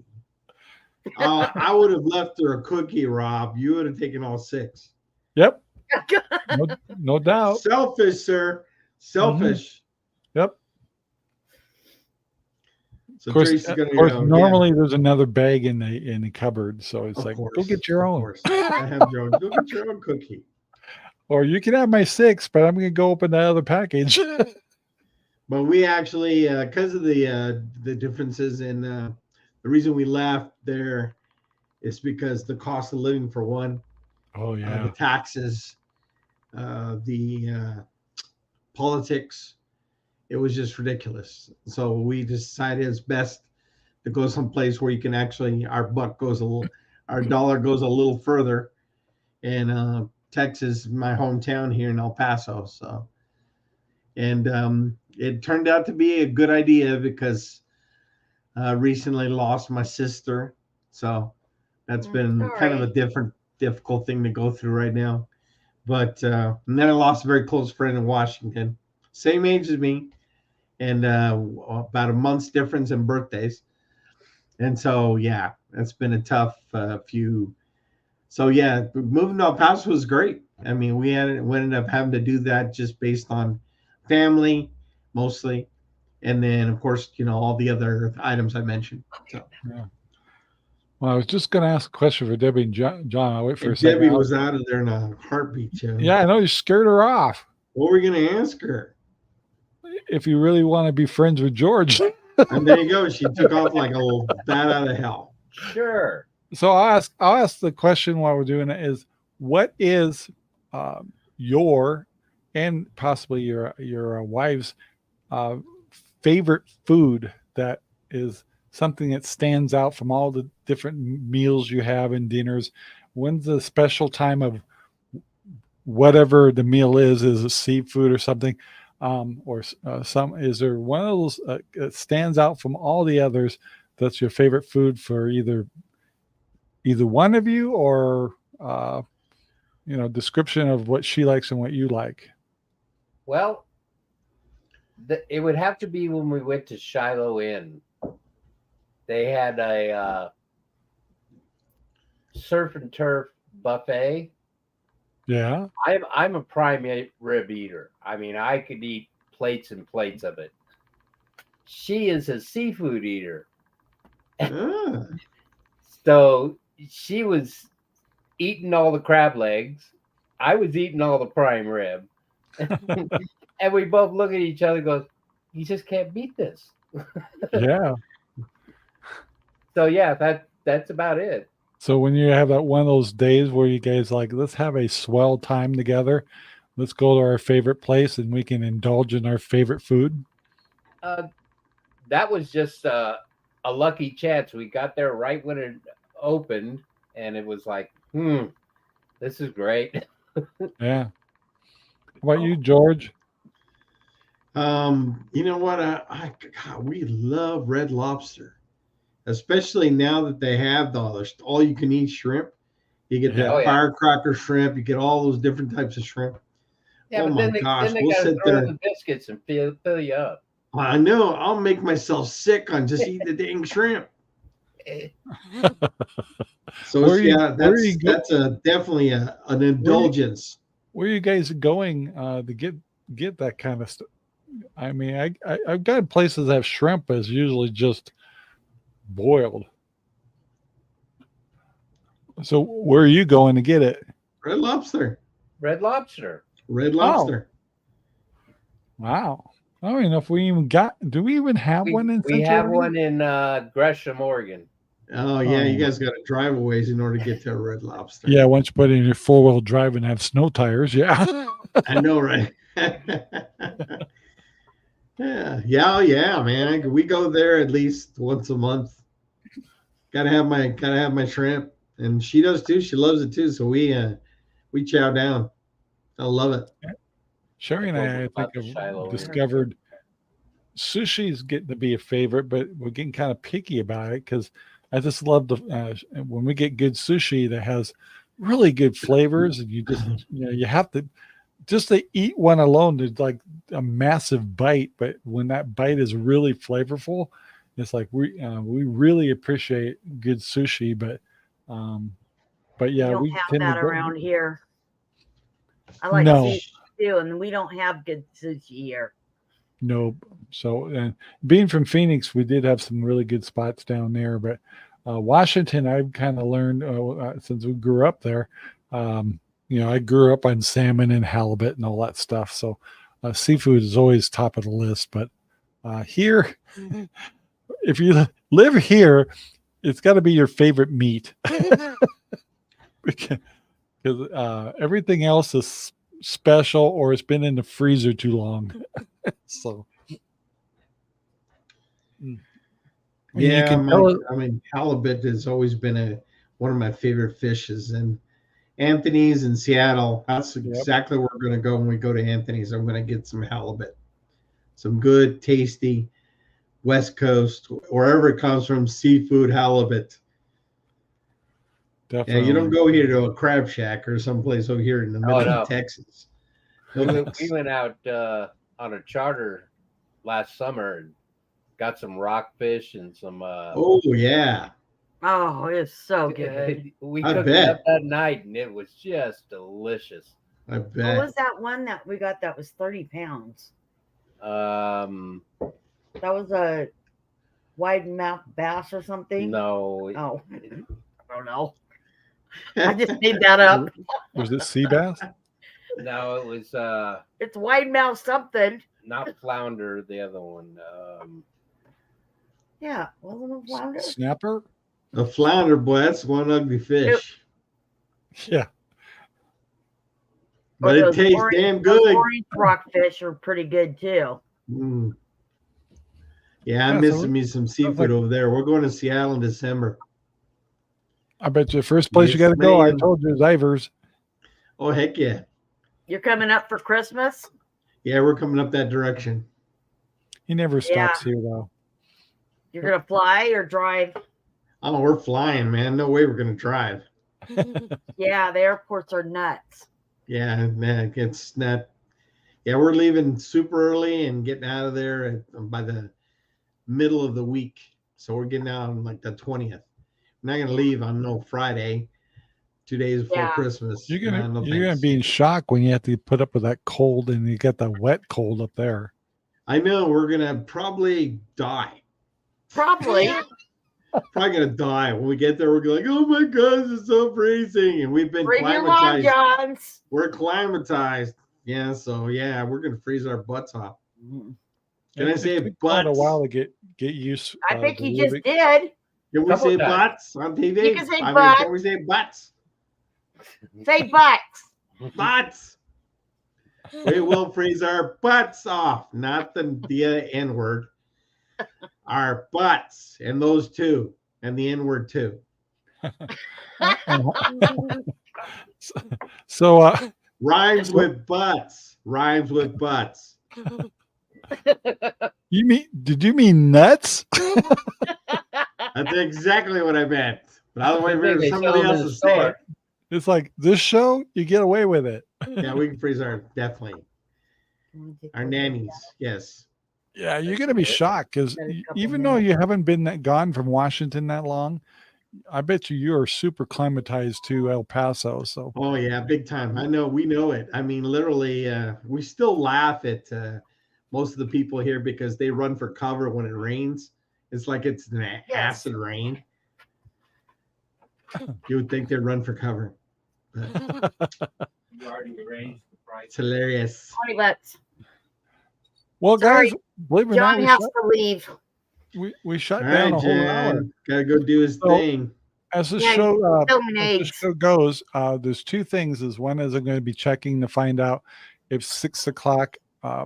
I would have left her a cookie, Rob. You would have taken all 6. Yep. No doubt. Selfish, sir. Selfish. Mm-hmm. Yep. So of course, normally there's another bag in the cupboard, so it's go get your own. I have your own. Go get your own cookie. Or you can have my 6, but I'm going to go open that other package. But we actually, because of the differences in the reason we left there is because the cost of living, for one. Oh yeah. The taxes, the politics. It was just ridiculous. So we decided it's best to go someplace where you can actually, our dollar goes a little further. And Texas, my hometown here in El Paso. So, and it turned out to be a good idea because I recently lost my sister. So that's been kind of a difficult thing to go through right now. But and then I lost a very close friend in Washington, same age as me. And about a month's difference in birthdays. And so, yeah, it's been a tough few. So, yeah, moving to El Paso was great. I mean, we ended up having to do that just based on family, mostly. And then, of course, all the other items I mentioned. So. Yeah. Well, I was just going to ask a question for Debbie and John. I'll wait for a second. Debbie was out of there in a heartbeat, Joe. Yeah, I know. You scared her off. What were we going to ask her? If you really want to be friends with George. And there you go. She took off like a little bat out of hell. Sure. So I'll ask the question while we're doing it is, what is your and possibly your wife's favorite food that is something that stands out from all the different meals you have and dinners? When's the special time of whatever the meal is a seafood or something? or some? Is there one of those that stands out from all the others? That's your favorite food for either one of you, or description of what she likes and what you like. Well, it would have to be when we went to Shiloh Inn. They had a surf and turf buffet. Yeah. I'm a prime rib eater. I mean, I could eat plates and plates of it. She is a seafood eater. Ah. So she was eating all the crab legs. I was eating all the prime rib. And we both look at each other and go, you just can't beat this. Yeah. So yeah, that's about it. So when you have that one of those days where you guys like, let's have a swell time together, let's go to our favorite place and we can indulge in our favorite food. That was just a lucky chance. We got there right when it opened, and it was like, this is great. Yeah. How about you, George? You know what? God, we love Red Lobster, especially now that they have all you can eat shrimp. You get that firecracker shrimp. You get all those different types of shrimp. Yeah, oh but my then they gosh, gotta we'll sit throw there. in the biscuits and fill you up. I know. I'll make myself sick on just eating the dang shrimp. So that's definitely an indulgence. Where are you guys going to get that kind of stuff? I mean, I've got places that have shrimp, but it's usually just boiled. So where are you going to get it? Red Lobster. Red Lobster. Red Lobster. Wow. I don't even know if we even do we even have one in Central We have Oregon? one in Gresham, Oregon. Oh, yeah. You guys got to drive a ways in order to get to a Red Lobster. Yeah, once you put in your 4-wheel drive and have snow tires. Yeah. I know, right? Yeah, man. We go there at least once a month. Gotta have my shrimp. And she does too. She loves it too. So we chow down. I love it. Sherry and I think, have discovered sushi is getting to be a favorite, but we're getting kind of picky about it because I just love when we get good sushi that has really good flavors, and you just you have to just to eat one alone. There's like a massive bite, but when that bite is really flavorful, it's like we really appreciate good sushi. But yeah, we don't have that around here. I like sushi too, and we don't have good sushi here. Nope. So, and being from Phoenix, we did have some really good spots down there. But Washington, I've kind of learned since we grew up there. I grew up on salmon and halibut and all that stuff. So seafood is always top of the list. But here, if you live here, it's got to be your favorite meat. Because everything else is special or it's been in the freezer too long. So yeah, halibut has always been one of my favorite fishes. And Anthony's in Seattle, that's exactly where we're going to go when we go to Anthony's. I'm going to get some halibut, some good, tasty West Coast, wherever it comes from, seafood halibut. Definitely. Yeah, you don't go here to a crab shack or someplace over here in the middle of Texas. We went out on a charter last summer and got some rockfish and some. Oh yeah! Oh, it's so good. We cooked it up that night and it was just delicious. I bet. What was that one that we got that was 30 pounds? That was a wide mouth bass or something. No. Oh, I don't know. I just made that up. Was it sea bass? No, it was. It's wide mouth something. Not flounder. The other one. Yeah, wasn't a flounder. Snapper. A flounder, boy, that's one ugly fish. Yeah. But it tastes damn good. Orange rockfish are pretty good too. Mm. Yeah, I'm missing me some seafood over there. We're going to Seattle in December. I bet you the first place you got to go, I told you, is Ivers. Oh, heck yeah. You're coming up for Christmas? Yeah, we're coming up that direction. He never stops here though. You're gonna fly or drive? Oh, we're flying, man. No way we're gonna drive. Yeah, the airports are nuts. Yeah, man, it's not. Yeah, we're leaving super early and getting out of there by the middle of the week. So we're getting out on like the 20th. We're not gonna leave on no Friday, 2 days before Christmas. You're gonna be in shock when you have to put up with that cold and you get the wet cold up there. I know we're gonna probably die. Probably. Probably gonna die when we get there. We're like, oh my god, it's so freezing, and we've been Bring your Long climatized. Johns. We're climatized. Yeah, so yeah, we're gonna freeze our butts off. Can I say took butts? quite a while to get used. I think to you just living. did. Can we Couple say times. butts on TV? You can say I butts. mean, can we say butts? Say butts. Butts. We will freeze our butts off, not the N word. Our butts, and those two, and the N word too. So Rhymes with butts. Rhymes with butts. did you mean nuts? That's exactly what I meant. But otherwise, They sell somebody them in else the is saying. store. It's like this show, you get away with it. Yeah, we can freeze our definitely our nannies. Yes. Yeah, you're gonna be shocked because Got a couple even though minutes. you haven't been gone from Washington that long, I bet you are super climatized to El Paso. So Oh yeah, big time. I know. We know it. I mean, literally, we still laugh at most of the people here because they run for cover when it rains. It's like it's an acid rain. You would think they'd run for cover. But You already arranged the price. it's hilarious. 20 bucks. well, Sorry, guys, believe it or not, John has to leave. we shut All down right, a whole hour. Jan. Gotta go do his So- thing. As the Yeah, show filming as the eggs. show goes, there's two things. Is one is I'm going to be checking to find out if 6 o'clock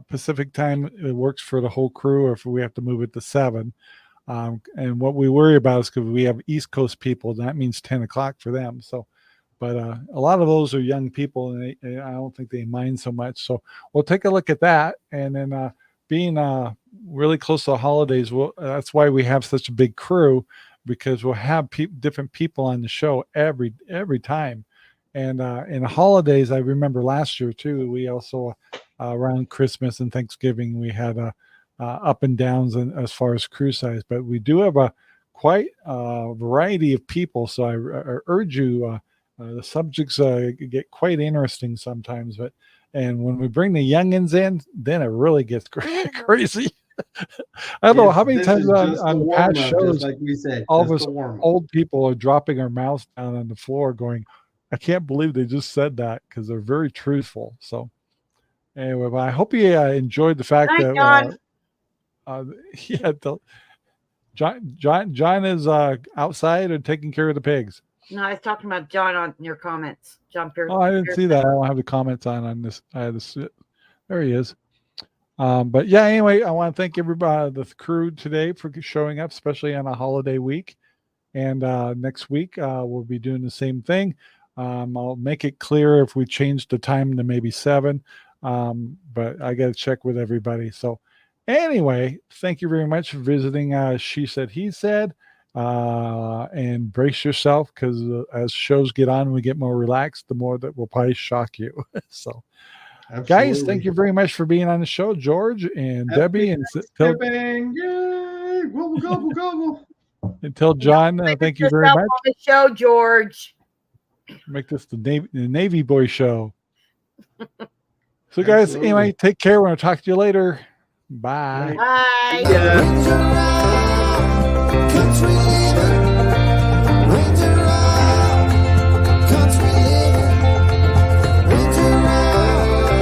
Pacific time it works for the whole crew, or if we have to move it to 7. And what we worry about is because we have East Coast people, that means 10 o'clock for them. So, but a lot of those are young people, and I don't think they mind so much. So we'll take a look at that, and then being really close to the holidays, that's why we have such a big crew, because we'll have different people on the show every time. And in the holidays, I remember last year too, we also around Christmas and Thanksgiving, we had up and downs as far as crew size, but we do have a quite variety of people. So I urge you, the subjects get quite interesting sometimes, and when we bring the youngins in, then it really gets crazy. I don't know how many times on the past shows, like we said, all of us old people are dropping our mouths down on the floor going, I can't believe they just said that, because they're very truthful. So anyway, but I hope you enjoyed the fact Hi, that John. John is outside and taking care of the pigs. No, I was talking about John on your comments. John Pierce. Oh, I didn't see that. I don't have the comments on this. I had to sit. There he is. But yeah, anyway, I want to thank everybody, the crew today, for showing up, especially on a holiday week. And next week, we'll be doing the same thing. I'll make it clear if we change the time to maybe 7. But I got to check with everybody. So anyway, thank you very much for visiting She Said, He Said. And brace yourself, because as shows get on, we get more relaxed, the more that will probably shock you. So Absolutely. guys, thank you very much for being on the show, George and Debbie, and Yay! Gobble, gobble, gobble. until John, thank you very Yourself much. on the show, George. Make this the Navy Boy show. So guys, Absolutely. anyway, take care. We're gonna talk to you later. Bye. Right. Bye. Yeah. Country leader.